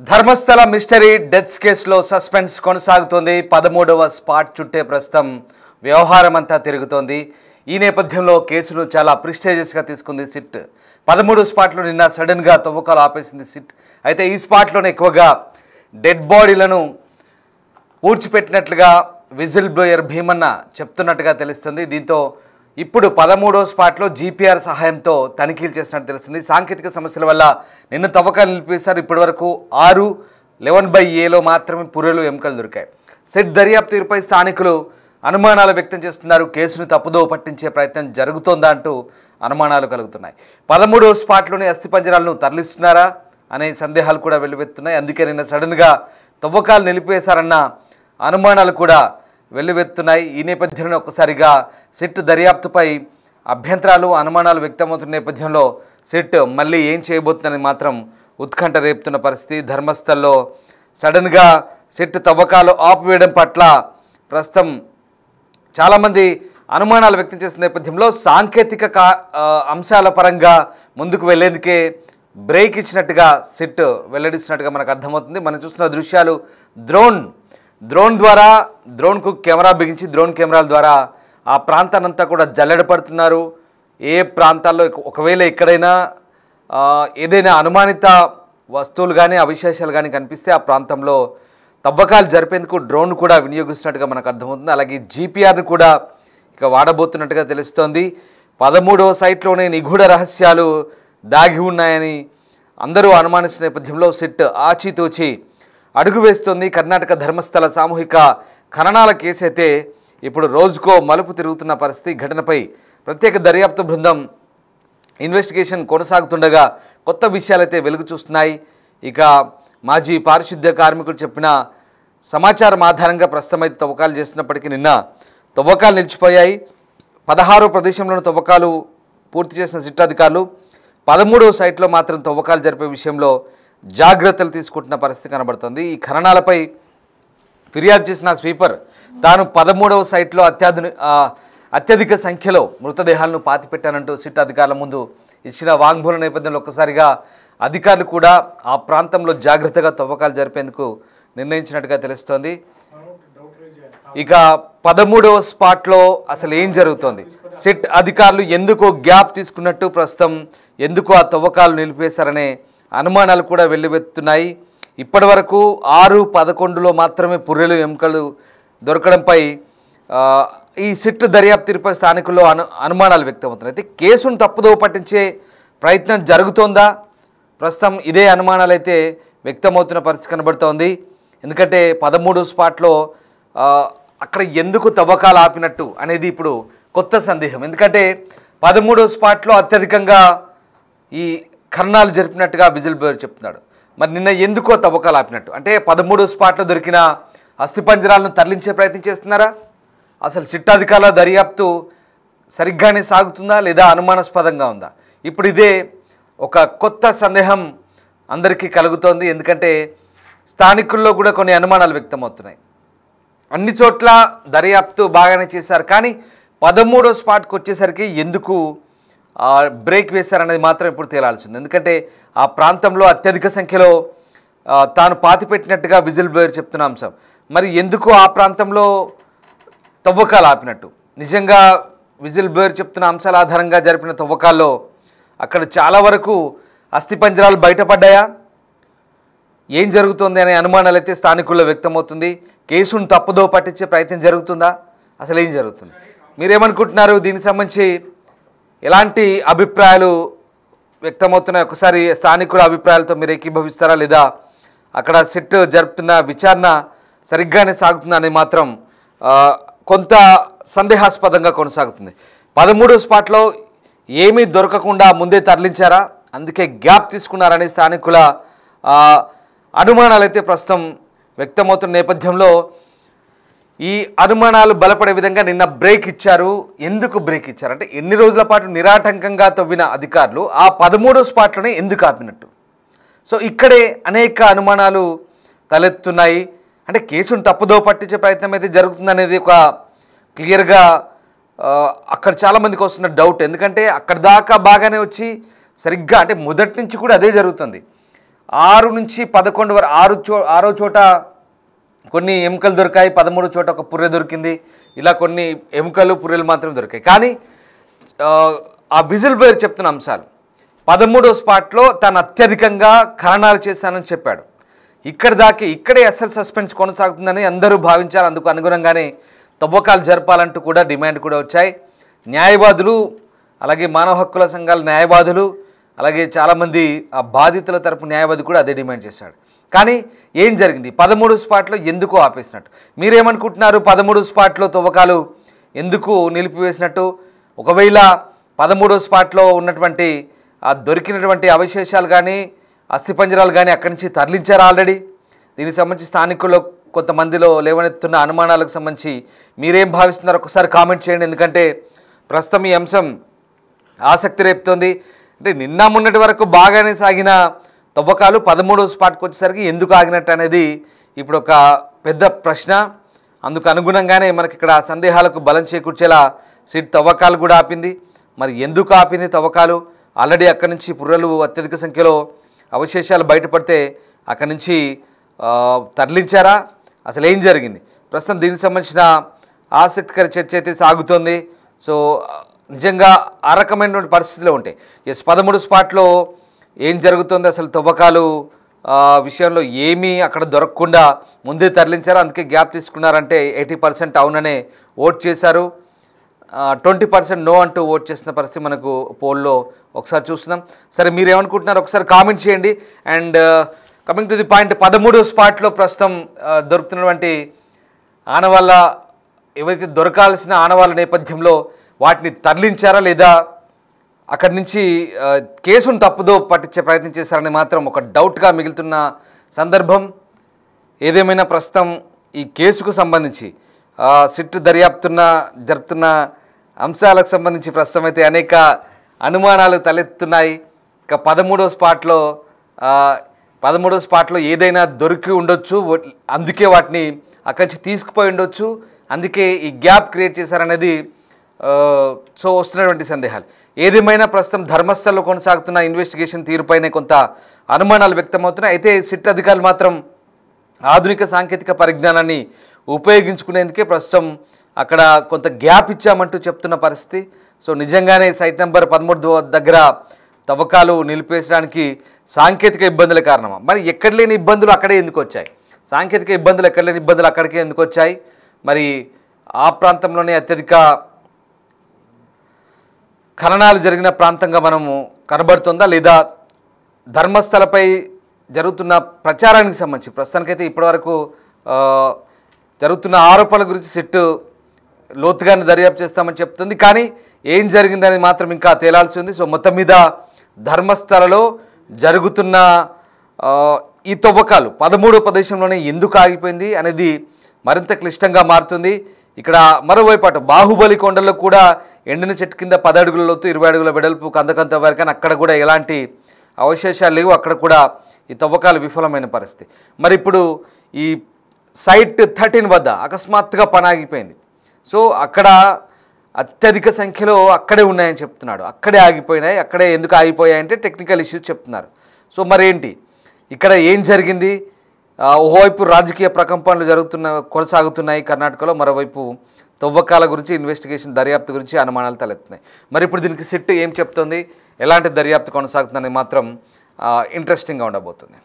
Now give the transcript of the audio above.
Dharmasthala mystery deaths కేసులో suspense కొనసాగుతోంది. 13వ spot చుట్టే ప్రస్తుతం వ్యవహారం అంతా తిరుగుతోంది. ఈ నేపథ్యంలో కేసును చాలా ప్రిస్టేజియస్గా తీసుకుంది సిట్. 13 స్పాట్లో నిన్న సడన్గా తవ్వకాలు ఆపేసింది సిట్. అయితే ఈ స్పాట్లోనే ఎక్కువగా డెడ్ బాడీలను పూడ్చిపెట్టినట్లుగా విజిల్ బ్లోయర్ భీమన్న చెప్తున్నట్టుగా తెలుస్తుంది. దీంతో ఇప్పుడు 13వ స్పాట్లో జీపీఆర్ సహాయంతో తనిఖీలు చేసినట్టు తెలుస్తుంది. సాంకేతిక సమస్యల వల్ల నిన్న తవ్వకాలు నిలిపేశారు. ఇప్పటి వరకు 6/11/Aలో మాత్రమే పుర్రెలు ఎముకలు దొరికాయి. సిట్ దర్యాప్తు తీరుపై స్థానికులు అనుమానాలు వ్యక్తం చేస్తున్నారు. కేసును తప్పుదో పట్టించే ప్రయత్నం జరుగుతోందా అంటూ అనుమానాలు కలుగుతున్నాయి. 13వ స్పాట్లోని అస్థిపంజరాలను తరలిస్తున్నారా అనే సందేహాలు కూడా వెల్లువెత్తున్నాయి. అందుకే నిన్న సడన్గా తవ్వకాలు నిలిపేశారన్న అనుమానాలు కూడా వెల్లువెత్తున్నాయి. ఈ నేపథ్యంలో ఒక్కసారిగా సిట్ దర్యాప్తుపై అభ్యంతరాలు అనుమానాలు వ్యక్తమవుతున్న నేపథ్యంలో సిట్ మళ్ళీ ఏం చేయబోతుందని మాత్రం ఉత్కంఠ రేపుతున్న పరిస్థితి. ధర్మస్థల్లో సడన్గా సిట్ తవ్వకాలు ఆపివేయడం పట్ల ప్రస్తుతం చాలామంది అనుమానాలు వ్యక్తం చేసిన నేపథ్యంలో సాంకేతిక అంశాల పరంగా ముందుకు వెళ్లేందుకే బ్రేక్ ఇచ్చినట్టుగా సిట్ వెల్లడిస్తున్నట్టుగా మనకు అర్థమవుతుంది. మనం చూస్తున్న దృశ్యాలు డ్రోన్కు కెమెరా బిగించి డ్రోన్ కెమెరాల ద్వారా ఆ ప్రాంతాన్నంతా కూడా జల్లెడపడుతున్నారు. ఏ ప్రాంతాల్లో ఒకవేళ ఎక్కడైనా ఏదైనా అనుమానిత వస్తువులు కానీ అవిశేషాలు కానీ కనిపిస్తే ఆ ప్రాంతంలో తవ్వకాలు జరిపేందుకు డ్రోన్ కూడా వినియోగిస్తున్నట్టుగా మనకు అర్థమవుతుంది. అలాగే జీపీఆర్ను కూడా ఇక వాడబోతున్నట్టుగా తెలుస్తోంది. 13వ సైట్లోనే నిగూఢ రహస్యాలు దాగి ఉన్నాయని అందరూ అనుమానిస్తున్న నేపథ్యంలో సిట్ ఆచితూచి అడుగు వేస్తోంది. కర్ణాటక ధర్మస్థల సామూహిక ఖననాల కేసు అయితే ఇప్పుడు రోజుకో మలుపు తిరుగుతున్న పరిస్థితి. ఘటనపై ప్రత్యేక దర్యాప్తు బృందం ఇన్వెస్టిగేషన్ కొనసాగుతుండగా కొత్త విషయాలైతే వెలుగు చూస్తున్నాయి. ఇక మాజీ పారిశుద్ధ్య కార్మికులు చెప్పిన సమాచారం ఆధారంగా ప్రస్తుతం అయితే తవ్వకాలు చేస్తున్నప్పటికీ నిన్న తవ్వకాలు నిలిచిపోయాయి. 16వ ప్రదేశంలోని తవ్వకాలు పూర్తి చేసిన సిట్ అధికారులు 13వ సైట్లో మాత్రం తవ్వకాలు జరిపే విషయంలో జాగ్రత్తలు తీసుకుంటున్న పరిస్థితి కనబడుతుంది. ఈ ఖననాలపై ఫిర్యాదు చేసిన స్వీపర్ తాను 13వ సైట్లో అత్యధిక సంఖ్యలో మృతదేహాలను పాతిపెట్టానంటూ సిట్ అధికారుల ముందు ఇచ్చిన వాంగ్మూల నేపథ్యంలో ఒక్కసారిగా అధికారులు కూడా ఆ ప్రాంతంలో జాగ్రత్తగా తవ్వకాలు జరిపేందుకు నిర్ణయించినట్టుగా తెలుస్తోంది. ఇక 13వ స్పాట్లో అసలు ఏం జరుగుతోంది, సిట్ అధికారులు ఎందుకు గ్యాప్ తీసుకున్నట్టు, ప్రస్తుతం ఎందుకు ఆ తవ్వకాలు నిలిపేశారనే అనుమానాలు కూడా వెల్లువెత్తున్నాయి. ఇప్పటి వరకు 6/11లో మాత్రమే పుర్రెలు ఎముకలు దొరకడంపై ఈ సిట్ దర్యాప్తుపై స్థానికుల్లో అనుమానాలు వ్యక్తమవుతున్నాయి. అయితే కేసును తప్పుదో పట్టించే ప్రయత్నం జరుగుతోందా, ప్రస్తుతం ఇదే అనుమానాలు అయితే వ్యక్తమవుతున్న పరిస్థితి కనబడుతోంది. ఎందుకంటే 13వ స్పాట్లో అక్కడ ఎందుకు తవ్వకాలు ఆపినట్టు అనేది ఇప్పుడు కొత్త సందేహం. ఎందుకంటే 13వ స్పాట్లో అత్యధికంగా ఈ ఖననాలు జరిపినట్టుగా విజిల్ బ్లోయర్ చెప్తున్నాడు. మరి నిన్న ఎందుకో తవ్వకాలు ఆపినట్టు అంటే 13వ స్పాట్లో దొరికిన అస్థిపంజరాలను తరలించే ప్రయత్నం చేస్తున్నారా, అసలు సిట్ అధికారుల దర్యాప్తు సరిగ్గానే సాగుతుందా లేదా అనుమానాస్పదంగా ఉందా? ఇప్పుడు ఇదే ఒక కొత్త సందేహం అందరికీ కలుగుతోంది. ఎందుకంటే స్థానికుల్లో కూడా కొన్ని అనుమానాలు వ్యక్తమవుతున్నాయి. అన్ని చోట్ల దర్యాప్తు బాగానే చేశారు, కానీ 13వ స్పాట్కి వచ్చేసరికి ఎందుకు బ్రేక్ వేశారనేది మాత్రం ఇప్పుడు తేలాల్సింది. ఎందుకంటే ఆ ప్రాంతంలో అత్యధిక సంఖ్యలో తాను పాతిపెట్టినట్టుగా విజిల్ బ్లోయర్ చెప్తున్న అంశం. మరి ఎందుకు ఆ ప్రాంతంలో తవ్వకాలు ఆపినట్టు? నిజంగా విజిల్ బ్లోయర్ చెప్తున్న అంశాల ఆధారంగా జరిపిన తవ్వకాల్లో అక్కడ చాలా వరకు అస్థిపంజరాలు బయటపడ్డాయా, ఏం జరుగుతుంది అనే అనుమానాలు అయితే స్థానికుల్లో వ్యక్తమవుతుంది. కేసును తప్పుదో పట్టించే ప్రయత్నం జరుగుతుందా, అసలు ఏం జరుగుతుంది, మీరేమనుకుంటున్నారు? దీనికి సంబంధించి ఎలాంటి అభిప్రాయాలు వ్యక్తమవుతున్నాయి? ఒకసారి స్థానికుల అభిప్రాయాలతో మీరు ఏకీభవిస్తారా లేదా అక్కడ సిట్ జరుపుతున్న విచారణ సరిగ్గానే సాగుతుందా అని మాత్రం కొంత సందేహాస్పదంగా కొనసాగుతుంది. 13వ స్పాట్లో ఏమీ దొరకకుండా ముందే తరలించారా, అందుకే గ్యాప్ తీసుకున్నారనే స్థానికుల అనుమానాలు అయితే ప్రస్తుతం వ్యక్తమవుతున్న నేపథ్యంలో ఈ అనుమానాలు బలపడే విధంగా నిన్న బ్రేక్ ఇచ్చారు. ఎందుకు బ్రేక్ ఇచ్చారంటే ఎన్ని రోజుల పాటు నిరాటంకంగా తవ్విన అధికారులు ఆ 13వ స్పాట్లోనే ఎందుకు ఆపినట్టు? సో ఇక్కడే అనేక అనుమానాలు తలెత్తున్నాయి. అంటే కేసును తప్పుదో పట్టించే ప్రయత్నం అయితే జరుగుతుందనేది ఒక క్లియర్గా అక్కడ చాలామందికి వస్తున్న డౌట్. ఎందుకంటే అక్కడ దాకా బాగానే వచ్చి సరిగ్గా అంటే మొదటి నుంచి కూడా అదే జరుగుతుంది. 6 నుంచి 11 వరకు ఆరో చోట కొన్ని ఎముకలు దొరికాయి, 13 చోట ఒక పుర్రె దొరికింది. ఇలా కొన్ని ఎముకలు పుర్రెలు మాత్రం దొరికాయి. కానీ ఆ విజిల్ బ్లోయర్ చెప్తున్న అంశాలు 13వ స్పాట్లో తాను అత్యధికంగా ఖననాలు చేశానని చెప్పాడు. ఇక్కడే అసలు సస్పెన్స్ కొనసాగుతుందని అందరూ భావించారు. అందుకు అనుగుణంగానే తవ్వకాలు జరపాలంటూ కూడా డిమాండ్ కూడా వచ్చాయి. న్యాయవాదులు, అలాగే మానవ హక్కుల సంఘాల న్యాయవాదులు, అలాగే చాలామంది ఆ బాధితుల తరపు న్యాయవాది కూడా అదే డిమాండ్ చేశాడు. కానీ ఏం జరిగింది? 13 స్పాట్లో ఎందుకు ఆపేసినట్టు? మీరేమనుకుంటున్నారు? 13 స్పాట్లో తవ్వకాలు ఎందుకు నిలిపివేసినట్టు? ఒకవేళ 13 స్పాట్లో ఉన్నటువంటి దొరికినటువంటి అవశేషాలు కానీ అస్థిపంజరాలు కానీ అక్కడి నుంచి తరలించారు ఆల్రెడీ. దీనికి సంబంధించి స్థానికుల్లో కొంతమందిలో లేవనెత్తున్న అనుమానాలకు సంబంధించి మీరేం భావిస్తున్నారో ఒకసారి కామెంట్ చేయండి. ఎందుకంటే ప్రస్తుతం ఈ అంశం ఆసక్తి రేపుతోంది. అంటే నిన్న మొన్నటి వరకు బాగానే సాగిన తవ్వకాలు 13వ స్పాట్కి వచ్చేసరికి ఎందుకు ఆగినట్టు అనేది ఇప్పుడు ఒక పెద్ద ప్రశ్న. అందుకు అనుగుణంగానే మనకి ఇక్కడ సందేహాలకు బలం చేకూర్చేలా సిట్ తవ్వకాలు కూడా ఆపింది. మరి ఎందుకు ఆపింది తవ్వకాలు? ఆల్రెడీ అక్కడి నుంచి పుర్రెలు అత్యధిక సంఖ్యలో అవశేషాలు బయటపడితే అక్కడి నుంచి తరలించారా? అసలు ఏం జరిగింది? ప్రస్తుతం దీనికి సంబంధించిన ఆసక్తికర చర్చ అయితే సాగుతోంది. సో నిజంగా ఆ రకమైనటువంటి పరిస్థితులు ఉంటాయి. 13 స్పాట్లో ఏం జరుగుతుంది? అసలు తవ్వకాలు విషయంలో ఏమీ అక్కడ దొరకకుండా ముందే తరలించారు, అందుకే గ్యాప్ తీసుకున్నారంటే 80% అవుననే ఓట్ చేశారు, 20% నో అంటూ ఓట్ చేసిన పరిస్థితి మనకు పోల్లో ఒకసారి చూస్తున్నాం. సరే, మీరేమనుకుంటున్నారు ఒకసారి కామెంట్ చేయండి. And coming to the point, 13వ స్పాట్లో ప్రస్తుతం దొరుకుతున్నటువంటి ఆనవాళ్ళ ఏవైతే దొరకాల్సిన ఆనవాళ్ళ నేపథ్యంలో వాటిని తరలించారా లేదా అక్కడి నుంచి కేసును తప్పుదో పట్టించే ప్రయత్నం చేశారని మాత్రం ఒక డౌట్గా మిగులుతున్న సందర్భం. ఏదేమైనా ప్రస్తుతం ఈ కేసుకు సంబంధించి సిట్ జరుపుతున్న అంశాలకు సంబంధించి ప్రస్తుతం అయితే అనేక అనుమానాలు తలెత్తున్నాయి. ఇక 13వ స్పాట్లో ఏదైనా దొరికి ఉండొచ్చు, అందుకే వాటిని అక్కడి నుంచి తీసుకుపోయి ఉండొచ్చు, అందుకే ఈ గ్యాప్ క్రియేట్ చేశారనేది సో వస్తున్నటువంటి సందేహాలు. ఏదేమైనా ప్రస్తుతం ధర్మస్థలంలో కొనసాగుతున్న ఇన్వెస్టిగేషన్ తీరుపైనే కొంత అనుమానాలు వ్యక్తమవుతున్నాయి. అయితే సిట్ అధికారులు మాత్రం ఆధునిక సాంకేతిక పరిజ్ఞానాన్ని ఉపయోగించుకునేందుకే ప్రస్తుతం అక్కడ కొంత గ్యాప్ ఇచ్చామంటూ చెప్తున్న పరిస్థితి. సో నిజంగానే సైట్ నెంబర్ 13 దగ్గర తవ్వకాలు నిలిపేసడానికి సాంకేతిక ఇబ్బందుల కారణమా? మరి ఎక్కడ లేని ఇబ్బందులు అక్కడే ఎందుకు వచ్చాయి? సాంకేతిక ఇబ్బందులు ఎక్కడ లేని ఇబ్బందులు అక్కడికే ఎందుకు వచ్చాయి? మరి ఆ ప్రాంతంలోనే అత్యధిక ఖననాలు జరిగిన ప్రాంతంగా మనము కనబడుతుందా, లేదా ధర్మస్థలపై జరుగుతున్న ప్రచారానికి సంబంధించి ప్రస్తుతానికైతే ఇప్పటివరకు జరుగుతున్న ఆరోపణల గురించి సిట్ లోతుగానే దర్యాప్తు చేస్తామని చెప్తుంది. కానీ ఏం జరిగిందని మాత్రం ఇంకా తేలాల్సి ఉంది. సో మొత్తం మీద ధర్మస్థలలో జరుగుతున్న ఈ తవ్వకాలు 13వ ప్రదేశంలోనే ఎందుకు ఆగిపోయింది అనేది మరింత క్లిష్టంగా మారుతుంది. ఇక్కడ మరోవైపు అటు బాహుబలి కొండల్లో కూడా ఎండిన చెట్టు కింద 10 అడుగుల లోతు 20 అడుగుల వెడల్పు కందకంత వరకు, అక్కడ కూడా ఎలాంటి అవశేషాలు లేవు, అక్కడ కూడా ఈ తవ్వకాలు విఫలమైన పరిస్థితి. మరి ఇప్పుడు ఈ సైట్ 13 వద్ద అకస్మాత్తుగా పని ఆగిపోయింది. సో అక్కడ అత్యధిక సంఖ్యలో అక్కడే ఉన్నాయని చెప్తున్నాడు. అక్కడే ఆగిపోయినాయి. అక్కడే ఎందుకు ఆగిపోయాయంటే టెక్నికల్ ఇష్యూస్ చెప్తున్నారు. సో మరేంటి ఇక్కడ ఏం జరిగింది? ఓవైపు రాజకీయ ప్రకంపనలు కొనసాగుతున్నాయి కర్ణాటకలో, మరోవైపు తవ్వకాల గురించి ఇన్వెస్టిగేషన్ దర్యాప్తు గురించి అనుమానాలు తలెత్తున్నాయి. మరి ఇప్పుడు దీనికి సిట్ ఏం చెప్తుంది, ఎలాంటి దర్యాప్తు కొనసాగుతుందని మాత్రం ఇంట్రెస్టింగ్గా ఉండబోతుంది.